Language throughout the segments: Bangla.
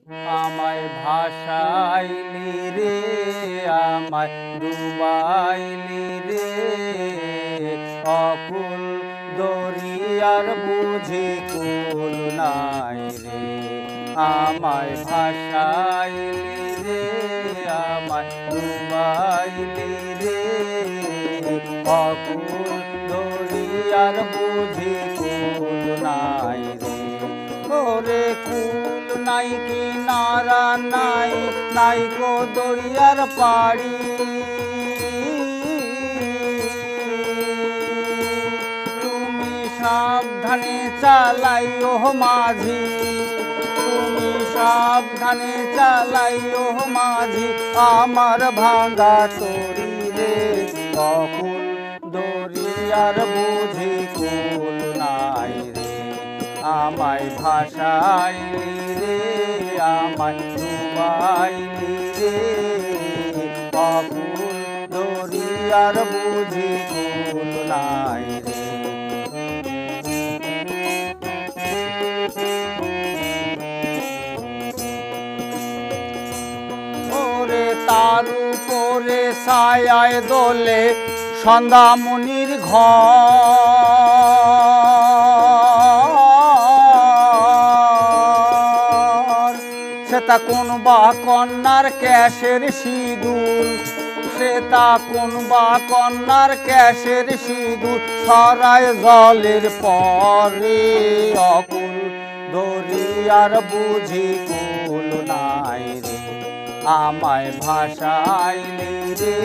আমায় ভাসাইলি রে, আমায় ডুবাইলি রে, অকুল দরিয়ার বুঝি কুল নাই রে। আমায় ভাসাইলি রে, আমায় ডুবাইলি রে, অকুল দরিয়ার বুঝি কুল নাই রে। ওরে কুল নাই কিনারা নাই, নাই গো দরিয়ার পাড়ি। তুমি সাবধানে চালাইও মাঝি, তুমি সাবধানে চালাইও মাঝি, আমার ভাঙা তরি রে, অকুল দরিয়ার বুঝি কুল নাই রে। আমায় ভাসাইলি রে, আমায় ডুবাইলি রে, অকুল দরিয়ার বুঝি কুল নাই রে। ওরে তার উপরে ছায়ায় দোলে সন্ধ্যামণির ঘর, সেটা কোন বা কন্যার ক্যাশের সিঁদুর, সেটা কোন বা কন্যার ক্যাশের সিঁদুর, ছড়ায় জলের পরে, অকুল দরিয়ার বুঝি কুল নাই রে। আমায় ভাসাইলি রে,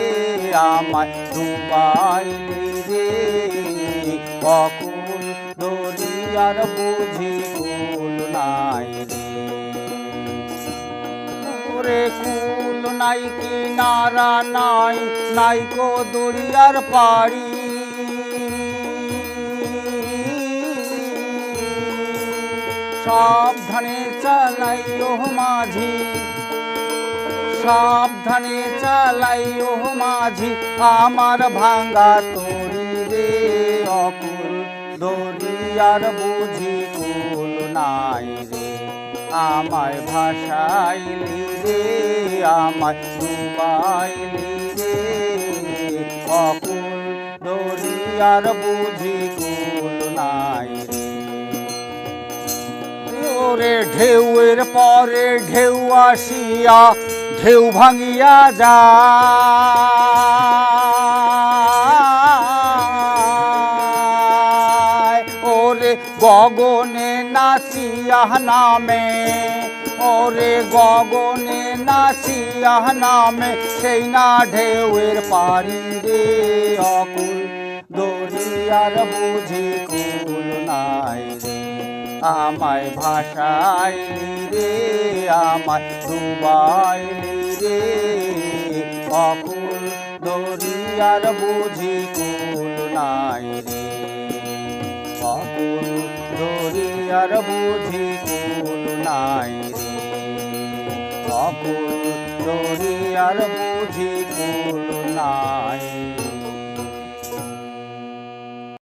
আমায় ডুবাইলি রে, অকুল দরিয়ার বুঝি কুল নাই রে। ওরে কুল নাই কিনারা নাই, নাই গো দরিয়ার পাড়ি। সাবধানে চালাইও মাঝি, সাবধানে চালাইও মাঝি, আমার ভাঙা তরি রে, অকুল দরিয়ার বুঝি কুল নাই রে। আমায় ভাসাইলি রে, আমায় ডুবাইলি রে, অকুল দরিয়ার বুঝি কুল নাই রে। ওরে ঢেউয়ের পরে ঢেউ আসিয়া ঢেউ ভাঙিয়া যায়, ওরে গগনে নাচিয়া নামে, ওরে গগনে নাচিয়া নামে, সেই না ঢেউয়ের পারি রে, অকুল দরিয়ার বুঝি কুল নাই রে। আমায় ভাসাইলি রে, আমায় ডুবাইলি রে, অকুল দরিয়ার বুঝি কুল নাই রে, অকুল দরিয়ার বুঝি কুল নাই রে, অকুল দরিয়ার বুঝি কুল নাই।